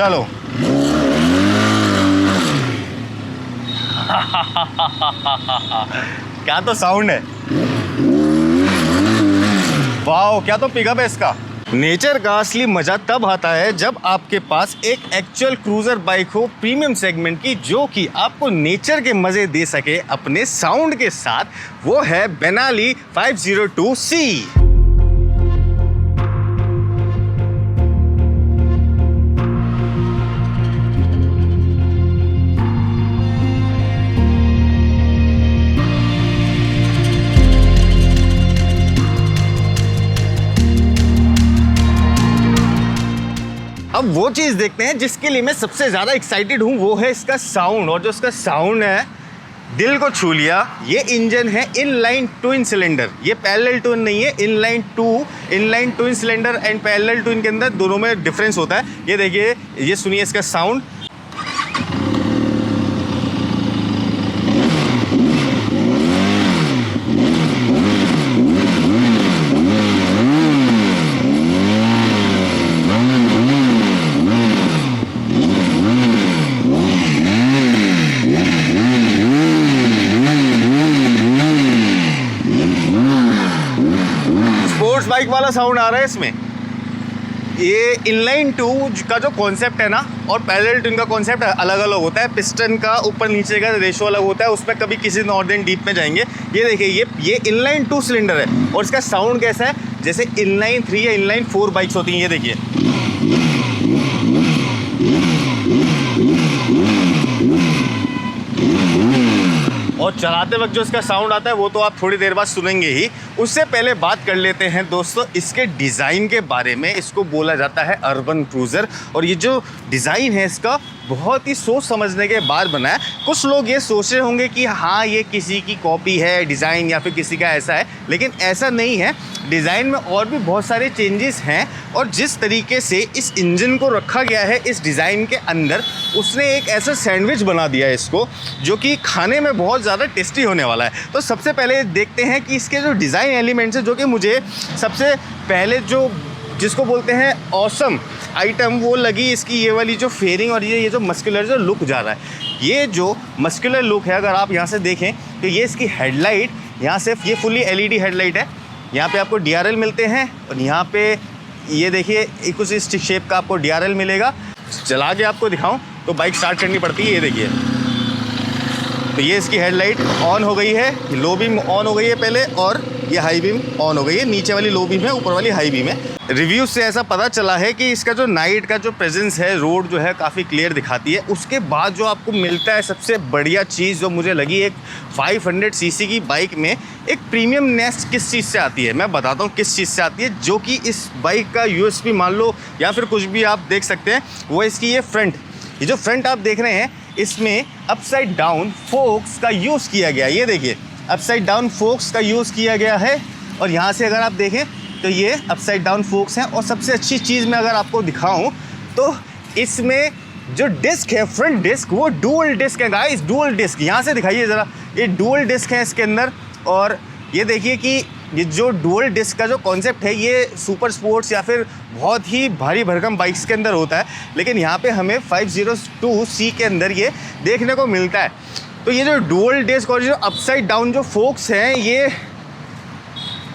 चलो। क्या तो साउंड है, वाओ क्या तो पिकअप है इसका। नेचर का असली मजा तब आता है जब आपके पास एक एक्चुअल क्रूजर बाइक हो प्रीमियम सेगमेंट की, जो कि आपको नेचर के मजे दे सके अपने साउंड के साथ। वो है बेनाली 502C। अब वो चीज़ देखते हैं जिसके लिए मैं सबसे ज़्यादा एक्साइटेड हूँ, वो है इसका साउंड। और जो इसका साउंड है दिल को छू लिया। ये इंजन है इनलाइन ट्विन सिलेंडर, ये पैरेलल ट्विन नहीं है, inline twin cylinder and parallel twin के अंदर दोनों में डिफरेंस होता है। ये देखिए, ये सुनिए इसका साउंड। बाइक वाला साउंड आ रहा है इसमें। ये इनलाइन 2 का जो कॉन्सेप्ट है ना, और पैरेलल ट्विन का कॉन्सेप्ट अलग अलग होता है। पिस्टन का ऊपर नीचे का रेशो अलग होता है, उसमें कभी किसी नॉर्दर्न डीप में जाएंगे। ये देखिए, ये इनलाइन 2 सिलेंडर है और इसका साउंड कैसा है, जैसे इनलाइन 3 या इनलाइन 4 बाइक्स होती हैं। ये देखिए, और चलाते वक्त जो इसका साउंड आता है वो तो आप थोड़ी देर बाद सुनेंगे ही। उससे पहले बात कर लेते हैं दोस्तों इसके डिज़ाइन के बारे में। इसको बोला जाता है अर्बन क्रूज़र, और ये जो डिज़ाइन है इसका बहुत ही सोच समझने के बाद बना है। कुछ लोग ये सोच रहे होंगे कि हाँ ये किसी की कॉपी है डिज़ाइन, या फिर किसी का ऐसा है, लेकिन ऐसा नहीं है। डिज़ाइन में और भी बहुत सारे चेंजेस हैं, और जिस तरीके से इस इंजन को रखा गया है इस डिज़ाइन के अंदर, उसने एक ऐसा सैंडविच बना दिया है इसको, जो कि खाने में बहुत ज़्यादा टेस्टी होने वाला है। तो सबसे पहले देखते हैं कि इसके जो डिज़ाइन एलिमेंट्स हैं, जो कि मुझे सबसे पहले जो जिसको बोलते हैं ऑसम आइटम, वो लगी इसकी ये वाली जो फेयरिंग और ये जो मस्कुलर जो लुक जा रहा है। ये जो मस्कुलर लुक है, अगर आप यहाँ से देखें तो ये इसकी हेडलाइट, यहाँ से ये फुली LED हेडलाइट है। यहाँ पे आपको DRL मिलते हैं, और यहाँ पे ये देखिए कुछ इस शेप का आपको DRL मिलेगा। चला के आपको दिखाऊं तो बाइक स्टार्ट करनी पड़ती है। ये देखिए, तो ये इसकी हेडलाइट ऑन हो गई है, लो बीम ऑन हो गई है पहले, और ये हाई बीम ऑन हो गई है। नीचे वाली लो बीम है, ऊपर वाली हाई बीम है। रिव्यू से ऐसा पता चला है कि इसका जो नाइट का जो प्रेजेंस है, रोड जो है काफ़ी क्लियर दिखाती है। उसके बाद जो आपको मिलता है सबसे बढ़िया चीज़ जो मुझे लगी, एक 500cc की बाइक में एक प्रीमियमनेस किस चीज़ से आती है, मैं बताता हूँ किस चीज़ से आती है। जो कि इस बाइक का USP मान लो या फिर कुछ भी आप देख सकते हैं, वो इसकी ये फ्रंट, ये जो फ्रंट आप देख रहे हैं, इसमें अपसाइड डाउन फोक्स का यूज़ किया गया है। ये देखिए, अपसाइड डाउन फोक्स का यूज़ किया गया है, और यहाँ से अगर आप देखें तो ये अपसाइड डाउन फोक्स हैं। और सबसे अच्छी चीज़ मैं अगर आपको दिखाऊं तो इसमें जो डिस्क है, फ्रंट डिस्क, वो डुअल डिस्क है गाइस, डुअल डिस्क। यहाँ से दिखाइए ज़रा, ये डुअल डिस्क है इसके अंदर। और ये देखिए कि ये जो डुअल डिस्क का जो कॉन्सेप्ट है, ये सुपर स्पोर्ट्स या फिर बहुत ही भारी भरकम बाइक्स के अंदर होता है, लेकिन यहाँ पे हमें 502C के अंदर ये देखने को मिलता है। तो ये जो डुअल डिस्क और जो अपसाइड डाउन जो फोक्स हैं, ये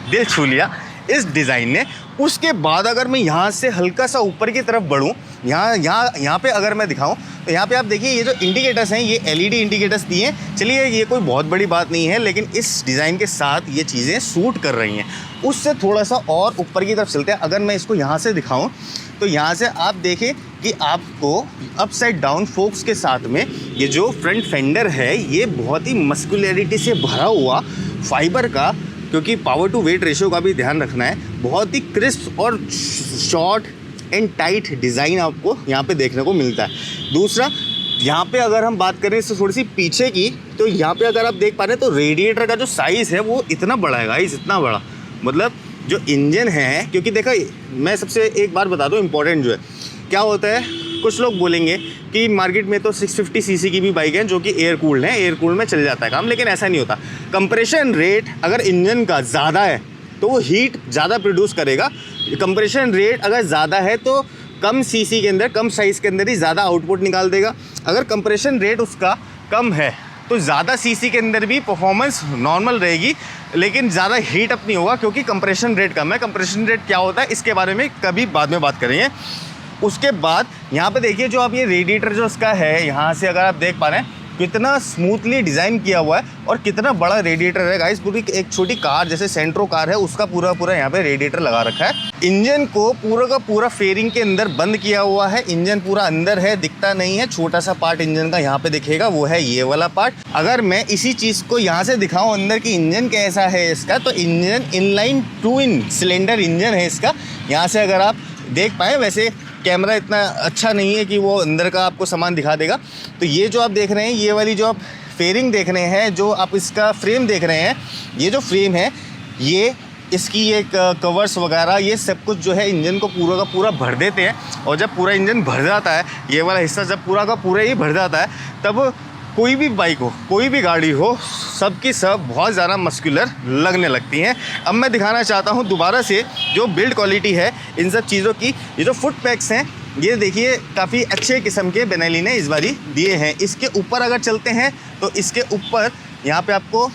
दिल छू लिया इस डिज़ाइन ने। उसके बाद अगर मैं यहाँ से हल्का सा ऊपर की तरफ बढ़ूँ, यहाँ पे अगर मैं दिखाऊँ तो यहाँ पे आप देखिए, ये जो इंडिकेटर्स हैं, ये LED इंडिकेटर्स दिए हैं। चलिए, ये कोई बहुत बड़ी बात नहीं है, लेकिन इस डिज़ाइन के साथ ये चीज़ें सूट कर रही हैं। उससे थोड़ा सा और ऊपर की तरफ चलते हैं। अगर मैं इसको यहाँ से दिखाऊँ तो यहाँ से आप देखें कि आपको अपसाइड डाउन फोक्स के साथ में ये जो फ्रंट फेंडर है, ये बहुत ही मस्कुलरिटी से भरा हुआ फाइबर का, क्योंकि पावर टू वेट रेशियो का भी ध्यान रखना है, बहुत ही क्रिस्प और शॉर्ट एंड टाइट डिज़ाइन आपको यहाँ पे देखने को मिलता है। दूसरा, यहाँ पे अगर हम बात करें इससे थोड़ी सी पीछे की, तो यहाँ पे अगर आप देख पा रहे हैं तो रेडिएटर का जो साइज़ है वो इतना बड़ा है गाइस, इतना बड़ा। मतलब जो इंजन है, क्योंकि देखा, मैं सबसे एक बार बता दूँ इम्पोर्टेंट जो है क्या होता है, कुछ लोग बोलेंगे कि मार्केट में तो 650cc की भी बाइक है जो कि एयर कूल्ड है, एयर कूल्ड में चल जाता है काम, लेकिन ऐसा नहीं होता। कंप्रेशन रेट अगर इंजन का ज़्यादा है तो वो हीट ज़्यादा प्रोड्यूस करेगा। कंप्रेशन रेट अगर ज़्यादा है तो कम सीसी के अंदर, कम साइज़ के अंदर ही ज़्यादा आउटपुट निकाल देगा। अगर कंप्रेशन रेट उसका कम है तो ज़्यादा सीसी के अंदर भी परफॉर्मेंस नॉर्मल रहेगी, लेकिन ज़्यादा हीट अप नहीं होगा क्योंकि कंप्रेशन रेट कम है। कंप्रेशन रेट क्या होता है इसके बारे में कभी बाद में बात करेंगे। उसके बाद यहाँ पे देखिए जो आप ये रेडिएटर जो उसका है, यहाँ से अगर आप देख पा रहे हैं कितना स्मूथली डिज़ाइन किया हुआ है और कितना बड़ा रेडिएटर है गाइस। पूरी एक छोटी कार जैसे सेंट्रो कार है उसका पूरा यहाँ पे रेडिएटर लगा रखा है। इंजन को पूरा का पूरा फेयरिंग के अंदर बंद किया हुआ है। इंजन पूरा अंदर है, दिखता नहीं है। छोटा सा पार्ट इंजन का यहाँ पे दिखेगा, वो है ये वाला पार्ट। अगर मैं इसी चीज़ को यहाँ से दिखाऊँ अंदर की इंजन कैसा है इसका, तो engine inline twin cylinder engine है इसका। यहाँ से अगर आप देख पाएँ, वैसे कैमरा इतना अच्छा नहीं है कि वो अंदर का आपको सामान दिखा देगा। तो ये जो आप देख रहे हैं, ये वाली जो आप फेयरिंग देख रहे हैं, जो आप इसका फ्रेम देख रहे हैं, ये जो फ्रेम है ये इसकी ये कवर्स वगैरह ये सब कुछ जो है इंजन को पूरा का पूरा भर देते हैं। और जब पूरा इंजन भर जाता है, ये वाला हिस्सा जब पूरा का पूरा ही भर जाता है, तब कोई भी बाइक हो, कोई भी गाड़ी हो, सबकी सब बहुत ज़्यादा मस्कुलर लगने लगती हैं। अब मैं दिखाना चाहता हूँ दोबारा से जो बिल्ड क्वालिटी है इन सब चीज़ों की। ये जो फुट पैक्स हैं ये देखिए काफ़ी अच्छे किस्म के बेनेली ने इस बारी दिए हैं। इसके ऊपर अगर चलते हैं तो इसके ऊपर यहाँ पे आपको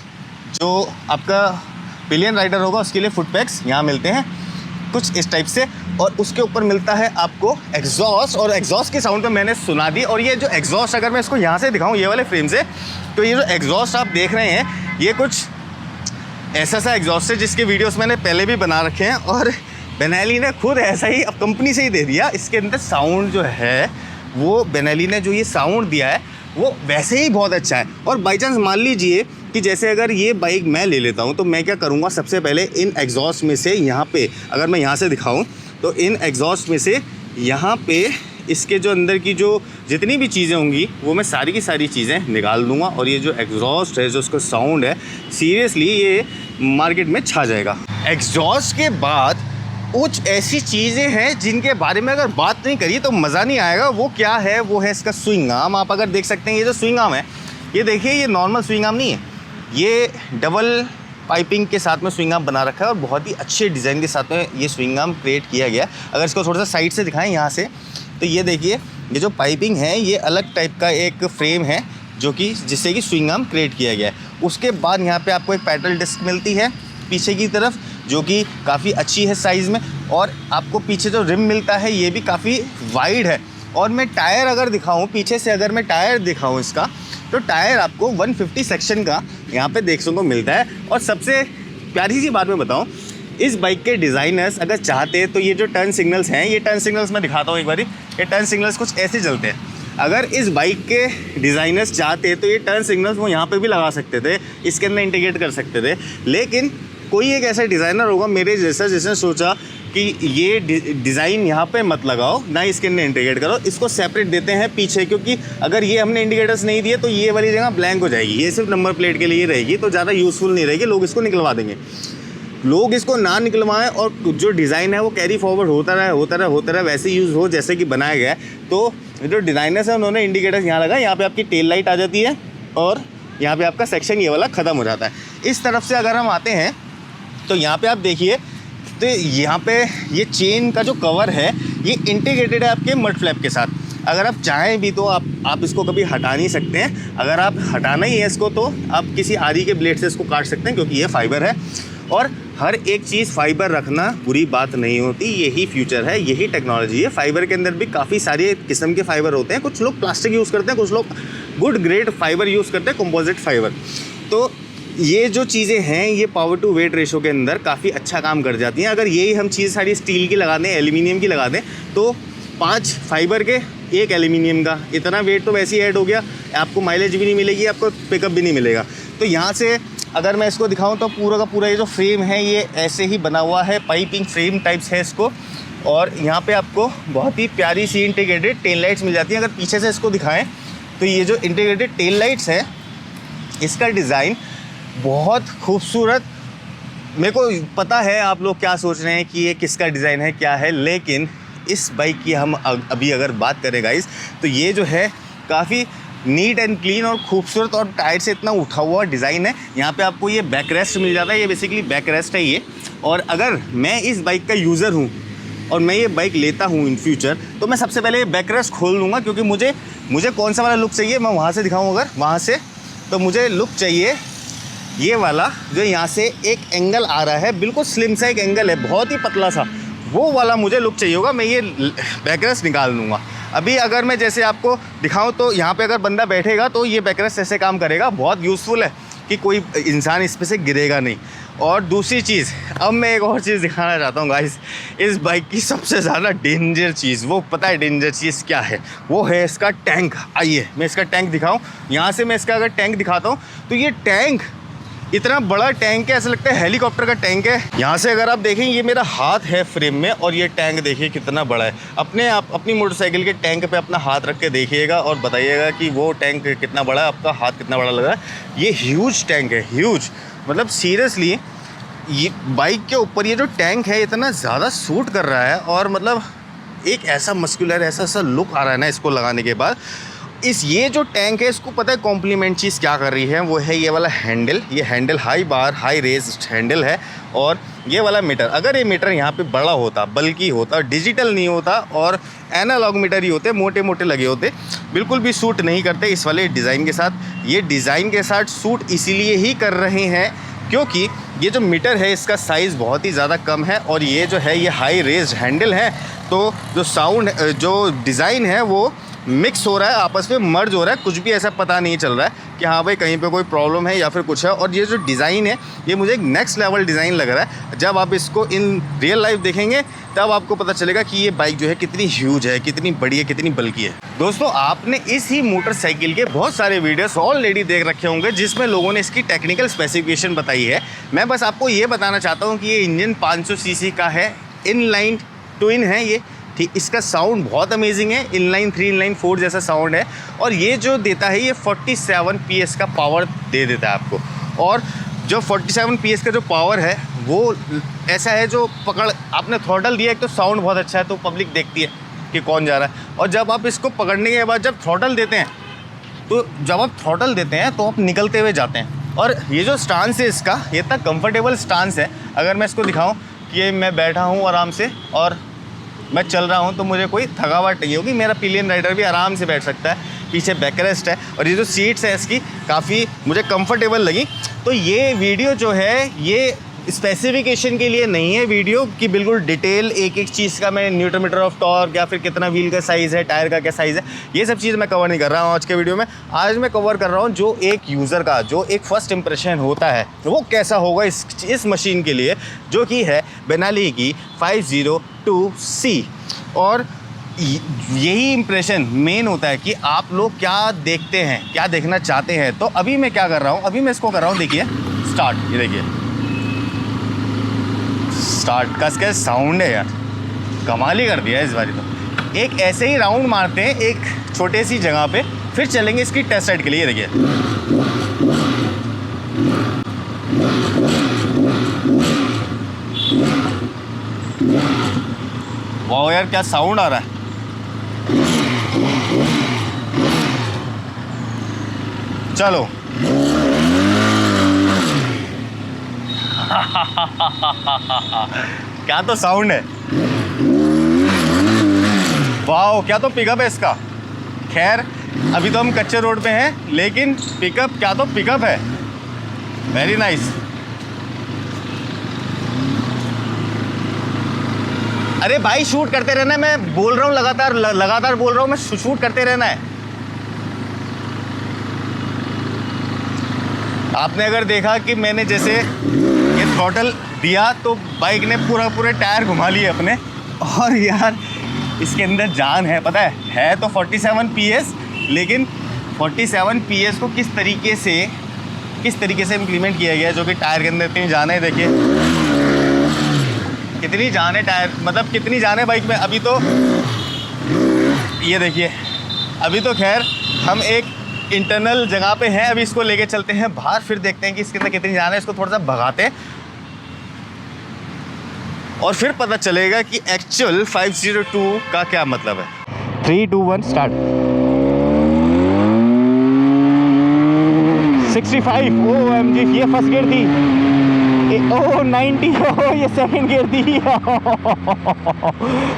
जो आपका पिलियन राइडर होगा उसके लिए फुट पैक्स यहाँ मिलते हैं कुछ इस टाइप से। और उसके ऊपर मिलता है आपको एग्जॉस्ट, और एग्जॉस्ट की साउंड तो मैंने सुना दी। और ये जो एग्जॉस्ट अगर मैं इसको यहाँ से दिखाऊँ ये वाले फ्रेम से, तो ये जो एग्जॉस्ट आप देख रहे हैं ये कुछ ऐसा सा एग्जॉस्ट है जिसके वीडियोस मैंने पहले भी बना रखे हैं और बेनेली ने खुद ऐसा ही अब कंपनी से ही दे दिया। इसके अंदर साउंड जो है वो बेनेली ने जो ये साउंड दिया है वो वैसे ही बहुत अच्छा है। और बाई चांस मान लीजिए कि जैसे अगर ये बाइक मैं ले लेता हूँ तो मैं क्या करूँगा, सबसे पहले इन एग्जॉस्ट में से यहाँ पे अगर मैं यहाँ से दिखाऊँ तो इन एग्जॉस्ट में से यहाँ पे इसके जो अंदर की जो जितनी भी चीज़ें होंगी वो मैं सारी की सारी चीज़ें निकाल दूँगा। और ये जो एग्जॉस्ट है, जो उसका साउंड है, सीरियसली ये मार्केट में छा जाएगा। एग्जॉस्ट के बाद कुछ ऐसी चीज़ें हैं जिनके बारे में अगर बात नहीं करी तो मज़ा नहीं आएगा। वो क्या है, वो है इसका स्विंग आर्म। आप अगर देख सकते हैं ये जो स्विंग आर्म है, ये देखिए ये नॉर्मल स्विंग आर्म नहीं है, ये डबल पाइपिंग के साथ में स्विंग आर्म बना रखा है और बहुत ही अच्छे डिज़ाइन के साथ में ये स्विंग आर्म क्रिएट किया गया है। अगर इसको थोड़ा सा साइड से दिखाएं यहाँ से, तो ये देखिए ये जो पाइपिंग है ये अलग टाइप का एक फ्रेम है जो कि जिससे कि स्विंग आर्म क्रिएट किया गया है। उसके बाद यहाँ पे आपको एक पैडल डिस्क मिलती है पीछे की तरफ जो कि काफ़ी अच्छी है साइज़ में। और आपको पीछे जो रिम मिलता है ये भी काफ़ी वाइड है। और मैं टायर अगर दिखाऊँ पीछे से, अगर मैं टायर दिखाऊँ इसका, तो टायर आपको 150 सेक्शन का यहाँ पे देखने को मिलता है। और सबसे प्यारी सी बात मैं बताऊँ, इस बाइक के डिज़ाइनर्स अगर चाहते तो ये जो टर्न सिग्नल्स हैं, ये टर्न सिग्नल्स मैं दिखाता हूँ एक बारी। ये टर्न सिग्नल्स कुछ ऐसे चलते हैं। अगर इस बाइक के डिज़ाइनर्स चाहते तो ये टर्न सिग्नल्स वो यहाँ पे भी लगा सकते थे, इसके अंदर इंटीग्रेट कर सकते थे। लेकिन कोई एक ऐसा डिज़ाइनर होगा मेरे जैसा जिसने सोचा कि ये डिज़ाइन यहाँ पे मत लगाओ, ना इसके अंदर इंटीग्रेट करो, इसको सेपरेट देते हैं पीछे, क्योंकि अगर ये हमने इंडिकेटर्स नहीं दिए तो ये वाली जगह ब्लैंक हो जाएगी, ये सिर्फ नंबर प्लेट के लिए रहेगी, तो ज़्यादा यूज़फुल नहीं रहेगी, लोग इसको निकलवा देंगे। लोग इसको ना निकलवाएं और जो डिज़ाइन है वो कैरी फॉरवर्ड होता रहे वैसे यूज़ हो जैसे कि बनाया गया है। तो जो डिज़ाइनर्स हैं उन्होंने इंडिकेटर्स यहाँ लगाए, यहाँ पे आपकी टेल लाइट आ जाती है और यहाँ पे आपका सेक्शन ये वाला ख़त्म हो जाता है। इस तरफ से अगर हम आते हैं तो यहाँ पे आप देखिए, तो यहाँ पे ये चेन का जो कवर है ये इंटीग्रेटेड है आपके मड फ्लैप के साथ। अगर आप चाहें भी तो आप इसको कभी हटा नहीं सकते हैं। अगर आप हटाना ही है इसको तो आप किसी आरी के ब्लेड से इसको काट सकते हैं, क्योंकि ये फाइबर है। और हर एक चीज़ फाइबर रखना बुरी बात नहीं होती, यही फ्यूचर है, यही टेक्नोलॉजी है। फाइबर के अंदर भी काफ़ी सारे किस्म के फाइबर होते हैं। कुछ लोग प्लास्टिक यूज़ करते हैं, कुछ लोग गुड ग्रेड फाइबर यूज़ करते हैं, कंपोजिट फाइबर। तो ये जो चीज़ें हैं ये पावर टू वेट रेशो के अंदर काफ़ी अच्छा काम कर जाती हैं। अगर यही हम चीज़ सारी स्टील की लगा दें, एल्यूमिनियम की लगा दें, तो 5 फाइबर के 1 एल्यूमिनियम का, इतना वेट तो वैसे ही ऐड हो गया, आपको माइलेज भी नहीं मिलेगी, आपको पिकअप भी नहीं मिलेगा। तो यहाँ से अगर मैं इसको दिखाऊं तो पूरा का पूरा ये जो फ्रेम है ये ऐसे ही बना हुआ है, पाइपिंग फ्रेम टाइप्स है इसको। और यहाँ पे आपको बहुत ही प्यारी सी इंटीग्रेटेड टेल लाइट्स मिल जाती हैं। अगर पीछे से इसको दिखाएं तो ये जो इंटीग्रेटेड टेल लाइट्स है इसका डिज़ाइन बहुत खूबसूरत। मेरे को पता है आप लोग क्या सोच रहे हैं कि ये किसका डिज़ाइन है, क्या है, लेकिन इस बाइक की हम अभी अगर बात करें गाइस, तो ये जो है काफ़ी नीट एंड क्लीन और खूबसूरत और टाइट से इतना उठा हुआ डिज़ाइन है। यहाँ पे आपको ये बैक रेस्ट मिल जाता है, ये बेसिकली बैक रेस्ट है ये। और अगर मैं इस बाइक का यूज़र हूँ और मैं ये बाइक लेता हूँ इन फ्यूचर, तो मैं सबसे पहले बैक रेस्ट खोल लूँगा, क्योंकि मुझे कौन सा वाला लुक चाहिए मैं वहाँ से दिखाऊँ। अगर वहाँ से तो मुझे लुक चाहिए ये वाला, जो यहाँ से एक एंगल आ रहा है, बिल्कुल स्लिम सा एक एंगल है, बहुत ही पतला सा, वो वाला मुझे लुक चाहिए होगा। मैं ये बैक रेस्ट निकाल लूँगा। अभी अगर मैं जैसे आपको दिखाऊं तो यहाँ पे अगर बंदा बैठेगा तो ये बैक रेस्ट ऐसे काम करेगा, बहुत यूज़फुल है कि कोई इंसान इस पे से गिरेगा नहीं। और दूसरी चीज़, अब मैं एक और चीज़ दिखाना चाहता हूँ गाइस, इस बाइक की सबसे ज़्यादा डेंजर चीज़, वो पता है डेंजर चीज़ क्या है? वो है इसका टैंक। आइए मैं इसका टैंक दिखाऊँ। यहाँ से मैं इसका अगर टैंक दिखाता हूँ तो ये टैंक इतना बड़ा टैंक है, ऐसा लगता है हेलीकॉप्टर का टैंक है। यहाँ से अगर आप देखें, ये मेरा हाथ है फ्रेम में और ये टैंक देखिए कितना बड़ा है। अपनी मोटरसाइकिल के टैंक पे अपना हाथ रख के देखिएगा और बताइएगा कि वो टैंक कितना बड़ा है, आपका हाथ कितना बड़ा लग रहा है। ये ह्यूज टैंक है, ह्यूज, मतलब सीरियसली ये बाइक के ऊपर ये जो टैंक है इतना ज़्यादा सूट कर रहा है, और मतलब एक ऐसा मस्कुलर ऐसा लुक आ रहा है ना इसको लगाने के बाद। ये जो टैंक है इसको पता है कॉम्प्लीमेंट चीज़ क्या कर रही है? वो है ये वाला हैंडल। ये हैंडल हाई रेज्ड हैंडल है, और ये वाला मीटर। अगर ये मीटर यहाँ पे बड़ा होता, बल्कि होता, डिजिटल नहीं होता और एनालॉग मीटर ही होते, मोटे मोटे लगे होते, बिल्कुल भी सूट नहीं करते इस वाले डिज़ाइन के साथ। ये डिज़ाइन के साथ सूट इसीलिए ही कर रहे हैं क्योंकि ये जो मीटर है इसका साइज़ बहुत ही ज़्यादा कम है, और ये जो है ये हाई रेज्ड हैंडल है, तो जो साउंड, जो डिज़ाइन है वो मिक्स हो रहा है, आपस में मर्ज हो रहा है। कुछ भी ऐसा पता नहीं चल रहा है कि हाँ भाई कहीं पे कोई प्रॉब्लम है या फिर कुछ है। और ये जो डिज़ाइन है ये मुझे एक नेक्स्ट लेवल डिज़ाइन लग रहा है। जब आप इसको इन रियल लाइफ देखेंगे तब आपको पता चलेगा कि ये बाइक जो है कितनी ह्यूज है, कितनी बड़ी है, कितनी बल्कि है। दोस्तों, आपने इस ही मोटरसाइकिल के बहुत सारे वीडियोस ऑलरेडी देख रखे होंगे जिसमें लोगों ने इसकी टेक्निकल स्पेसिफिकेशन बताई है। मैं बस आपको ये बताना चाहता हूँ कि ये इंजन 500 सीसी का है, इनलाइन ट्विन है ये, ठीक। इसका साउंड बहुत अमेजिंग है, इनलाइन 3 इनलाइन 4 जैसा साउंड है, और ये जो देता है ये 47 PS का पावर दे देता है आपको। और जो 47 PS का जो पावर है वो ऐसा है, जो आपने थ्रॉटल दिया, एक तो साउंड बहुत अच्छा है तो पब्लिक देखती है कि कौन जा रहा है, और जब आप इसको पकड़ने के बाद जब थ्रॉटल देते हैं तो आप निकलते हुए जाते हैं। और ये जो स्टांस है इसका, ये इतना कंफर्टेबल स्टांस है। अगर मैं इसको दिखाऊं कि मैं बैठा हूं आराम से और मैं चल रहा हूं तो मुझे कोई थकावट नहीं होगी, मेरा पिलियन राइडर भी आराम से बैठ सकता है। पीछे बैकरेस्ट है, और ये जो सीट्स है इसकी काफ़ी मुझे कंफर्टेबल लगी। तो ये वीडियो जो है ये स्पेसिफिकेशन के लिए नहीं है वीडियो कि बिल्कुल डिटेल एक एक चीज़ का मैं न्यूटन मीटर ऑफ टॉर्क या फिर कितना व्हील का साइज़ है, टायर का क्या साइज़ है, ये सब चीज़ मैं कवर नहीं कर रहा हूँ आज के वीडियो में। आज मैं कवर कर रहा हूँ जो एक यूज़र का जो एक फ़र्स्ट इंप्रेशन होता है वो कैसा होगा इस मशीन के लिए, जो कि है बेनाली की 502C। और यही इम्प्रेशन मेन होता है कि आप लोग क्या देखते हैं, क्या देखना चाहते हैं। तो अभी मैं क्या कर रहा हूँ, अभी मैं इसको कर रहा हूँ, देखिए स्टार्ट, ये देखिए स्टार्ट का इसका साउंड है यार, कमाल ही कर दिया इस बारी। तो एक ऐसे ही राउंड मारते हैं एक छोटे सी जगह पे, फिर चलेंगे इसकी टेस्ट राइड के लिए। देखिए वाह यार, क्या साउंड आ रहा है। चलो क्या तो साउंड है, वाह क्या तो पिकअप है इसका। खैर अभी तो हम कच्चे रोड पे हैं, लेकिन पिकअप, क्या तो पिकअप है, वेरी नाइस। अरे भाई शूट करते रहना है, मैं बोल रहा हूँ लगातार बोल रहा हूँ मैं, शूट करते रहना है। आपने अगर देखा कि मैंने जैसे ये थ्रॉटल दिया तो बाइक ने पूरे टायर घुमा लिए अपने, और यार इसके अंदर जान है, पता है तो 47 PS, लेकिन 47 PS को किस तरीके से इम्प्लीमेंट किया गया है, जो कि टायर के अंदर इतनी जान है। देखिए कितनी जान है टायर, मतलब कितनी जान है बाइक में। अभी तो ये देखिए, अभी तो खैर हम एक इंटरनल जगह पे हैं, अभी इसको लेके चलते हैं बाहर, फिर देखते हैं कि इसके अंदर कितनी जान है। इसको थोड़ा सा भगाते हैं और फिर पता चलेगा कि एक्चुअल 502 का क्या मतलब है। 3, 2, 1 स्टार्ट। 65 OMG, ये फर्स्ट गियर थी। ओह 90, ओह ये सेकंड गियर दी।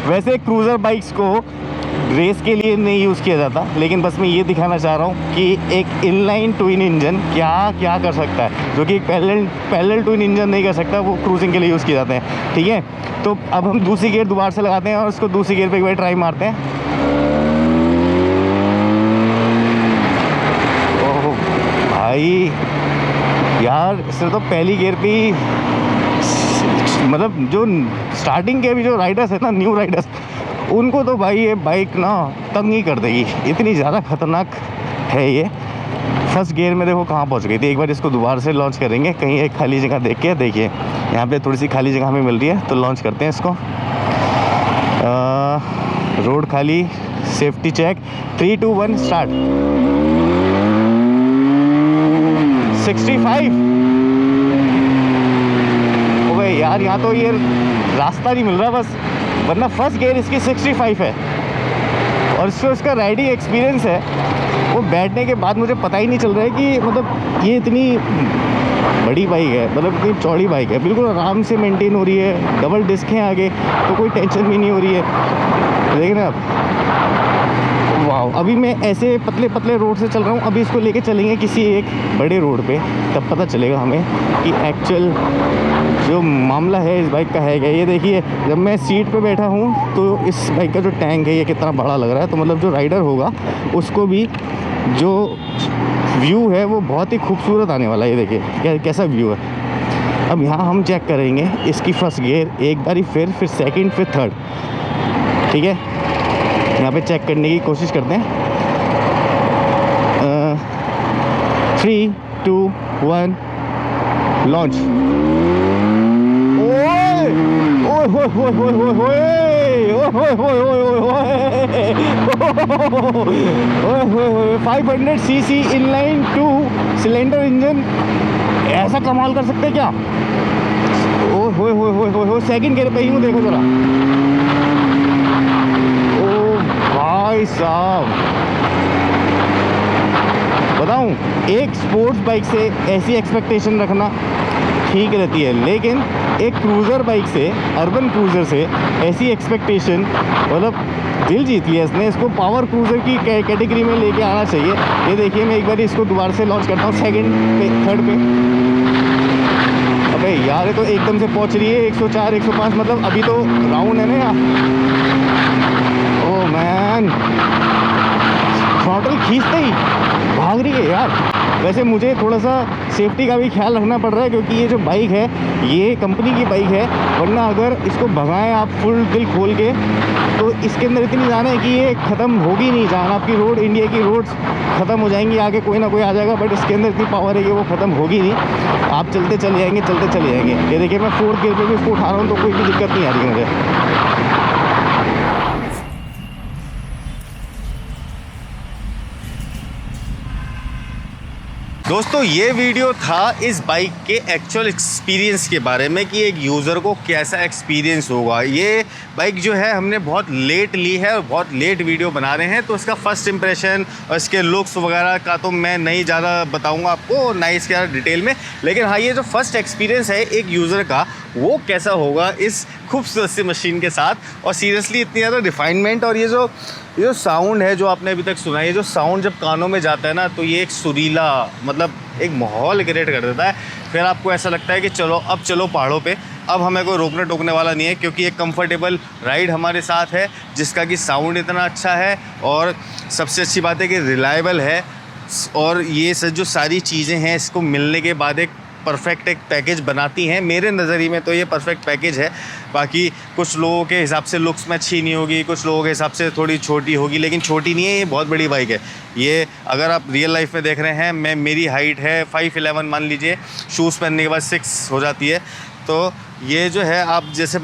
वैसे क्रूज़र बाइक्स को रेस के लिए नहीं यूज़ किया जाता, लेकिन बस मैं ये दिखाना चाह रहा हूँ कि एक इनलाइन ट्विन इंजन क्या क्या कर सकता है, जो कि एक पैरेलल ट्विन इंजन नहीं कर सकता, वो क्रूजिंग के लिए यूज़ किए जाते हैं। ठीक है, तो अब हम दूसरी गियर दोबारा से लगाते हैं और उसको दूसरी गियर पे एक बार ट्राई मारते हैं। ओह भाई यार, इससे तो पहली गियर पे ही मतलब जो स्टार्टिंग के भी जो राइडर्स है ना, न्यू राइडर्स, उनको तो भाई ये बाइक ना तंग ही कर देगी, इतनी ज़्यादा खतरनाक है ये। फर्स्ट गियर में देखो कहाँ पहुँच गई थी। एक बार इसको दोबारा से लॉन्च करेंगे, कहीं एक खाली जगह देख के। देखिए यहाँ पे थोड़ी सी खाली जगह हमें मिल रही है, तो लॉन्च करते हैं इसको। रोड खाली, सेफ्टी चेक, 3 2 1 स्टार्ट। 65। ओ भाई यार, यहाँ तो ये रास्ता नहीं मिल रहा बस, वरना फर्स्ट गियर इसकी 65 है। और इसका राइडिंग एक्सपीरियंस है, वो बैठने के बाद मुझे पता ही नहीं चल रहा है कि मतलब ये इतनी बड़ी बाइक है, मतलब इतनी चौड़ी बाइक है, बिल्कुल आराम से मेंटेन हो रही है। डबल डिस्क है आगे, तो कोई टेंशन भी नहीं हो रही है। देख रहे हैं आप, वाह। अभी मैं ऐसे पतले पतले रोड से चल रहा हूँ, अभी इसको लेके चलेंगे किसी एक बड़े रोड पे, तब पता चलेगा हमें कि एक्चुअल जो मामला है इस बाइक का है क्या। ये देखिए, जब मैं सीट पे बैठा हूँ तो इस बाइक का जो टैंक है ये कितना बड़ा लग रहा है, तो मतलब जो राइडर होगा उसको भी जो व्यू है वो बहुत ही खूबसूरत आने वाला है। ये देखिए कैसा व्यू है। अब यहाँ हम चेक करेंगे इसकी फर्स्ट गियर एक बारी, फिर सेकंड, फिर थर्ड। ठीक है, यहाँ पे चेक करने की कोशिश करते हैं। 3 2 1 लॉन्च। ओए ओए होए होए होए होए होए ओए होए 500 सीसी इनलाइन 2 सिलेंडर इंजन, ऐसा कमाल कर सकते हैं क्या? ओए होए होए होए होए, सेकंड गियर पे ही हूँ, देखो जरा। ओ भाई साहब, बताऊं, एक स्पोर्ट्स बाइक से ऐसी एक्सपेक्टेशन रखना ठीक रहती है, लेकिन एक क्रूज़र बाइक से, अर्बन क्रूज़र से ऐसी एक्सपेक्टेशन, मतलब दिल जीत लिया इसने। इसको पावर क्रूज़र की कैटेगरी में लेके आना चाहिए। ये देखिए, मैं एक बार इसको दोबारा से लॉन्च करता हूँ, सेकंड पे, थर्ड पे। अबे यार, ये तो एकदम से पहुँच रही है 104 105, मतलब अभी तो राउंड है ना यार। ओह मैन, थ्रॉटल खींचते ही भाग रही है यार। वैसे मुझे थोड़ा सा सेफ्टी का भी ख्याल रखना पड़ रहा है, क्योंकि ये जो बाइक है ये कंपनी की बाइक है, वरना अगर इसको भगाएं आप फुल दिल खोल के, तो इसके अंदर इतनी जान है कि ये ख़त्म होगी नहीं जान। आपकी रोड, इंडिया की रोड्स ख़त्म हो जाएंगी, आगे कोई ना कोई आ जाएगा, बट इसके अंदर इतनी पावर है कि वो ख़त्म होगी नहीं। आप चलते चले जाएंगे, चलते चले जाएंगे। ये देखिए, मैं 4th गियर पर भी इसको उठा रहा हूँ, तो कोई भी दिक्कत नहीं आ रही है मुझे। दोस्तों, ये वीडियो था इस बाइक के एक्चुअल एक्सपीरियंस के बारे में कि एक यूज़र को कैसा एक्सपीरियंस होगा। ये बाइक जो है हमने बहुत लेट ली है और बहुत लेट वीडियो बना रहे हैं, तो इसका फ़र्स्ट इंप्रेशन और इसके लुक्स वगैरह का तो मैं नहीं ज़्यादा बताऊंगा आपको, ना इसके ज़्यादा डिटेल में। लेकिन हाँ, ये जो फर्स्ट एक्सपीरियंस है एक यूज़र का, वो कैसा होगा इस खूबसूरत सी मशीन के साथ। और सीरियसली इतनी ज़्यादा रिफाइनमेंट, और ये जो साउंड है जो आपने अभी तक सुना है, ये जो साउंड जब कानों में जाता है ना, तो ये एक सुरीला, मतलब एक माहौल क्रिएट कर देता है। फिर आपको ऐसा लगता है कि चलो पहाड़ों पे, अब हमें कोई रोकने टोकने वाला नहीं है, क्योंकि एक कंफर्टेबल राइड हमारे साथ है, जिसका कि साउंड इतना अच्छा है, और सबसे अच्छी बात है कि रिलायबल है। और ये सब जो सारी चीज़ें हैं, इसको मिलने के बाद एक परफेक्ट एक पैकेज बनाती हैं। मेरे नज़रिए में तो ये परफेक्ट पैकेज है। बाकी कुछ लोगों के हिसाब से लुक्स में अच्छी नहीं होगी, कुछ लोगों के हिसाब से थोड़ी छोटी होगी, लेकिन छोटी नहीं है, ये बहुत बड़ी बाइक है। ये अगर आप रियल लाइफ में देख रहे हैं, मेरी हाइट है 5'11", मान लीजिए, शूज़ पहनने के बाद 6 हो जाती है। तो ये जो है आप जैसे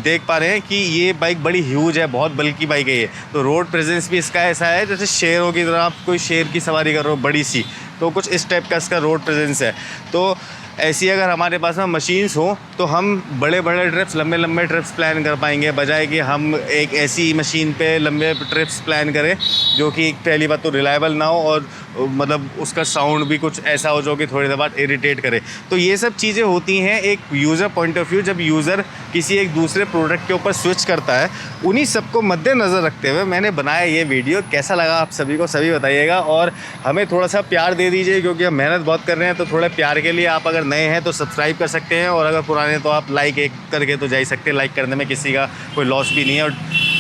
देख पा रहे हैं कि ये बाइक बड़ी ह्यूज है, बहुत बल्कि बाइक है ये। तो रोड प्रेजेंस भी इसका ऐसा है जैसे शेरों की तरह, आप कोई शेर की सवारी कर रहे हो बड़ी सी, तो कुछ इस टाइप का इसका रोड प्रेजेंस है। तो ऐसी अगर हमारे पास में मशीन्स हो, तो हम बड़े बड़े ट्रिप्स, लंबे ट्रिप्स प्लान कर पाएंगे, बजाय कि हम एक ऐसी मशीन पे लंबे ट्रिप्स प्लान करें जो कि पहली बात तो रिलायबल ना हो, और मतलब उसका साउंड भी कुछ ऐसा हो जो कि थोड़ी देर बाद इरिटेट करे। तो ये सब चीज़ें होती हैं एक यूज़र पॉइंट ऑफ व्यू, जब यूज़र किसी एक दूसरे प्रोडक्ट के ऊपर स्विच करता है। उन्हीं सबको मद्देनज़र रखते हुए मैंने बनाया ये वीडियो। कैसा लगा आप सभी को सभी बताइएगा, और हमें थोड़ा सा प्यार दे दीजिए क्योंकि हम मेहनत बहुत कर रहे हैं। तो थोड़े प्यार के लिए आप अगर नए हैं तो सब्सक्राइब कर सकते हैं, और अगर पुराने तो आप लाइक एक करके तो जा ही सकते हैं। लाइक करने में किसी का कोई लॉस भी नहीं है और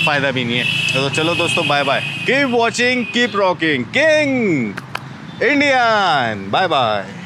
फ़ायदा भी नहीं है। तो चलो दोस्तों, bye bye, keep watching, keep rocking, king Indian, bye bye.